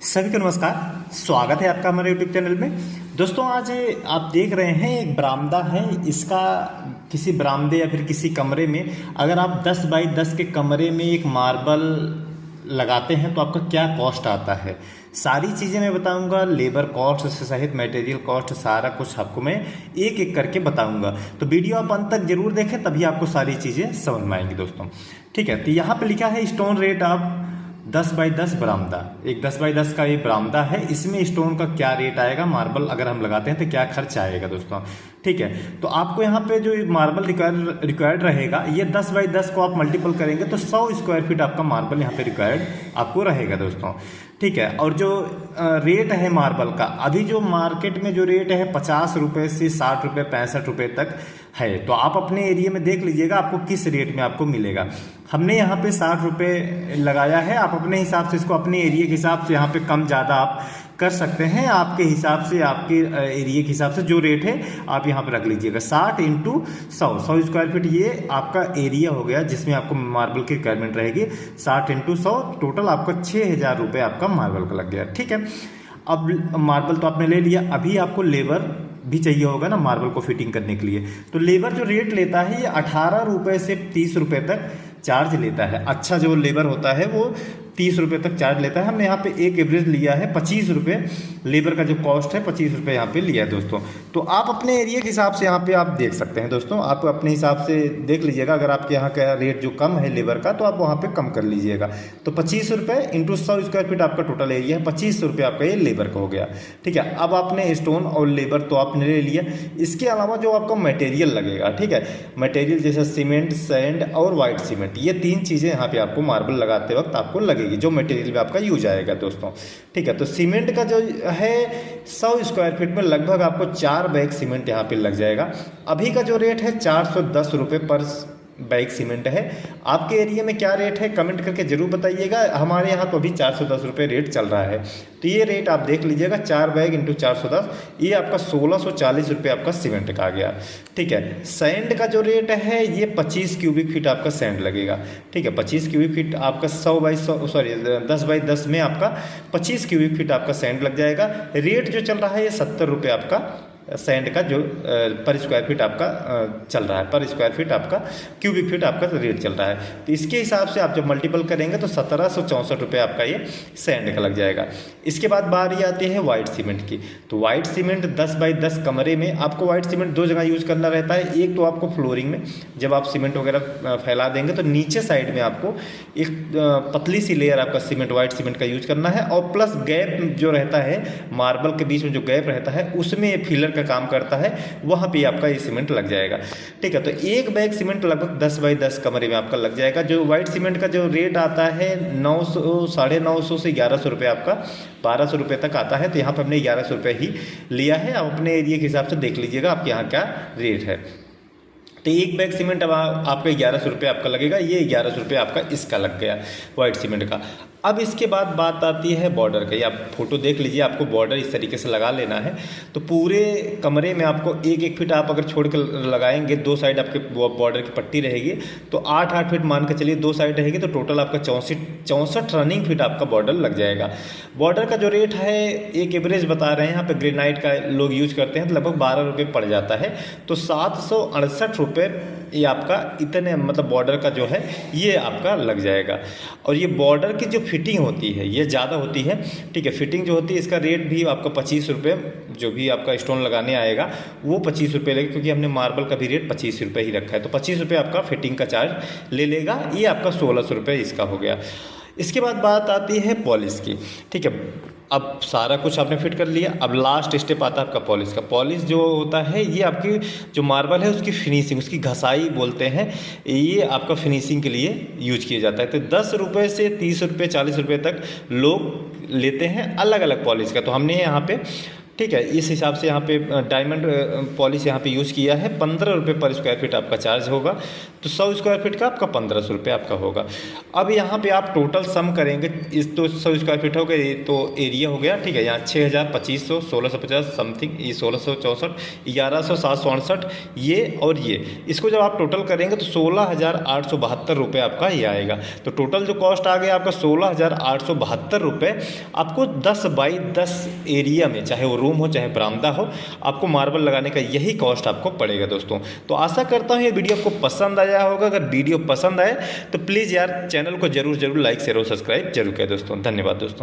सभी को नमस्कार। स्वागत है आपका हमारे यूट्यूब चैनल में। दोस्तों, आज आप देख रहे हैं एक बरामदा है। इसका किसी बरामदे या फिर किसी कमरे में अगर आप 10 बाई 10 के कमरे में एक मार्बल लगाते हैं तो आपका क्या कॉस्ट आता है, सारी चीज़ें मैं बताऊंगा। लेबर कॉस्ट से सहित मटेरियल कॉस्ट सारा कुछ आपको मैं एक एक करके बताऊंगा। तो वीडियो आप अंत तक जरूर देखें, तभी आपको सारी चीज़ें समझ में आएंगी दोस्तों। ठीक है, तो यहाँ पे लिखा है स्टोन रेट ऑफ 10 बाई 10 बरामदा। एक 10 बाई 10 का ये बरामदा है, इसमें स्टोन का क्या रेट आएगा, मार्बल अगर हम लगाते हैं तो क्या खर्च आएगा दोस्तों। ठीक है, तो आपको यहाँ पे जो मार्बल रिक्वायर्ड रहेगा, ये 10 बाई 10 को आप मल्टीपल करेंगे तो 100 स्क्वायर फीट आपका मार्बल यहाँ पे रिक्वायर्ड आपको रहेगा दोस्तों। ठीक है, और जो रेट है मार्बल का, अभी जो मार्केट में जो रेट है 50 रुपये से 60 रुपये 65 रुपये तक है। तो आप अपने एरिया में देख लीजिएगा आपको किस रेट में आपको मिलेगा। हमने यहाँ पे 60 रुपये लगाया है। आप अपने हिसाब से इसको अपने एरिया के हिसाब से यहाँ पे कम ज़्यादा आप कर सकते हैं। आपके हिसाब से, आपके एरिया के हिसाब से जो रेट है आप यहाँ पे रख लीजिएगा। 60 इंटू 100 स्क्वायर फीट ये आपका एरिया हो गया जिसमें आपको मार्बल की रिक्वायरमेंट रहेगी। 60 इंटू 100 टोटल आपका 6000 रुपये आपका मार्बल का लग गया। ठीक है, अब मार्बल तो आपने ले लिया, अभी आपको लेबर भी चाहिए होगा ना मार्बल को फिटिंग करने के लिए। तो लेबर जो रेट लेता है ये 18 रुपये से 30 रुपये तक चार्ज लेता है। अच्छा जो लेबर होता है वो 30 रुपये तक चार्ज लेता है। हमने यहाँ पे एक एवरेज लिया है 25 रुपये। लेबर का जो कॉस्ट है 25 रुपये यहाँ पे लिया है दोस्तों। तो आप अपने एरिया के हिसाब से यहाँ पे आप देख सकते हैं दोस्तों। आप अपने हिसाब से देख लीजिएगा, अगर आपके यहाँ का रेट जो कम है लेबर का तो आप वहाँ पे कम कर लीजिएगा। तो 25 रुपये इंटू 100 स्क्वायर फीट आपका टोटल एरिया है, 25 रुपये आपका ये लेबर का हो गया। ठीक है, अब आपने स्टोन और लेबर तो आपने ले लिया। इसके अलावा जो आपका मटेरियल लगेगा, ठीक है, मटेरियल जैसे सीमेंट, सैंड और वाइट सीमेंट, ये 3 चीज़ें यहाँ पे आपको मार्बल लगाते वक्त आपको लगेगी, जो मटेरियल में आपका यूज आएगा दोस्तों। ठीक है, तो सीमेंट का जो है 100 स्क्वायर फीट में लगभग आपको 4 बैग सीमेंट यहाँ पे लग जाएगा। अभी का जो रेट है 410 रुपये पर बैग सीमेंट है। आपके एरिया में क्या रेट है कमेंट करके जरूर बताइएगा। हमारे यहाँ तो अभी 410 रुपये रेट चल रहा है। तो ये रेट आप देख लीजिएगा, 4 बैग इंटू 410, ये आपका 1640 रुपये आपका सीमेंट का आ गया। ठीक है, सैंड का जो रेट है ये 25 क्यूबिक फीट आपका सैंड लगेगा। ठीक है, 25 क्यूबिक फीट आपका 10 बाई 10 में आपका 25 क्यूबिक फीट आपका सैंड लग जाएगा। रेट जो चल रहा है ये 70 रुपये आपका सैंड का जो पर स्क्वायर फीट आपका चल रहा है। पर स्क्वायर फीट आपका क्यूबिक फीट आपका रेट चल रहा है। तो इसके हिसाब से आप जब मल्टीपल करेंगे तो 1764 रुपये आपका ये सैंड का लग जाएगा। इसके बाद बारी आती है वाइट सीमेंट की। तो वाइट सीमेंट 10 बाई 10 कमरे में आपको वाइट सीमेंट 2 जगह यूज़ करना रहता है। एक तो आपको फ्लोरिंग में जब आप सीमेंट वगैरह फैला देंगे तो नीचे साइड में आपको एक पतली सी लेयर आपका सीमेंट, वाइट सीमेंट का यूज करना है। और प्लस गैप जो रहता है मार्बल के बीच में, जो गैप रहता है उसमें फिलर का काम करता है, वहाँ पे आपका ये सीमेंट लग जाएगा। ठीक है, तो एक बैग सीमेंट लगभग 10 बाई 10 कमरे में आपका लग जाएगा। जो वाइट सीमेंट का जो रेट आता है 900, 950 से 1100 रुपये आपका 1200 रुपये तक आता है। तो यहाँ पर हमने 1100 रुपये ही लिया है। आप अपने एरिया के हिसाब से देख लीजिएगा आपके यहाँ क्या रेट है। तो एक बैग सीमेंट अब आपका 1100 रुपये आपका लगेगा। ये 1100 रुपये आपका इसका लग गया वाइट सीमेंट का। अब इसके बाद बात आती है बॉर्डर की। आप फोटो देख लीजिए, आपको बॉर्डर इस तरीके से लगा लेना है। तो पूरे कमरे में आपको 1-1 फीट आप अगर छोड़ कर लगाएंगे, 2 साइड आपके बॉर्डर की पट्टी रहेगी तो 8-8 फीट मान के चलिए 2 साइड रहेगी, तो टोटल आपका 64 रनिंग फीट आपका बॉर्डर लग जाएगा। बॉर्डर का जो रेट है एक एवरेज बता रहे हैं, यहाँ पे ग्रेनाइट का लोग यूज करते हैं, तो लगभग 12 रुपये पड़ जाता है। तो 768 रुपये ये आपका इतने मतलब बॉर्डर का जो है ये आपका लग जाएगा। और ये बॉर्डर की जो फिटिंग होती है ये ज़्यादा होती है। ठीक है, फिटिंग जो होती है इसका रेट भी आपका 25 रुपये, जो भी आपका स्टोन लगाने आएगा वो 25 रुपये लगेगा, क्योंकि हमने मार्बल का भी रेट 25 रुपये ही रखा है। तो 25 रुपये आपका फिटिंग का चार्ज ले लेगा। ये आपका 1600 रुपये इसका हो गया। इसके बाद बात आती है पॉलिश की। ठीक है, अब सारा कुछ आपने फिट कर लिया। अब लास्ट स्टेप आता है आपका पॉलिश का। पॉलिश जो होता है ये आपकी जो मार्बल है उसकी फिनिशिंग, उसकी घसाई बोलते हैं, ये आपका फिनिशिंग के लिए यूज किया जाता है। तो 10 रुपये से 30 रुपये 40 रुपये तक लोग लेते हैं अलग अलग पॉलिश का। तो हमने यहाँ पे, ठीक है, इस हिसाब से यहाँ पे डायमंड पॉलिश यहाँ पे यूज़ किया है। 15 रुपये पर स्क्वायर फीट आपका चार्ज होगा। तो 100 स्क्वायर फीट का आपका 1500 रुपये आपका होगा। अब यहाँ पे आप टोटल सम करेंगे, इस तो 100 स्क्वायर फीट हो गए तो एरिया हो गया, ठीक है। यहाँ 6,2500, 1650 समथिंग, ये 1664, 1100, 768 ये और ये, इसको जब आप टोटल करेंगे तो 16,872 रुपये आपका ये आएगा। तो टोटल जो कॉस्ट आ गया आपका 16,872 रुपये आपको 10 बाई 10 एरिया में, चाहे वो रूम हो चाहे बरामदा हो, आपको मार्बल लगाने का यही कॉस्ट आपको पड़ेगा दोस्तों। तो आशा करता हूँ ये वीडियो आपको पसंद आया होगा। अगर वीडियो पसंद आए तो प्लीज़ यार चैनल को जरूर लाइक शेयर और सब्सक्राइब जरूर करें दोस्तों। धन्यवाद दोस्तों।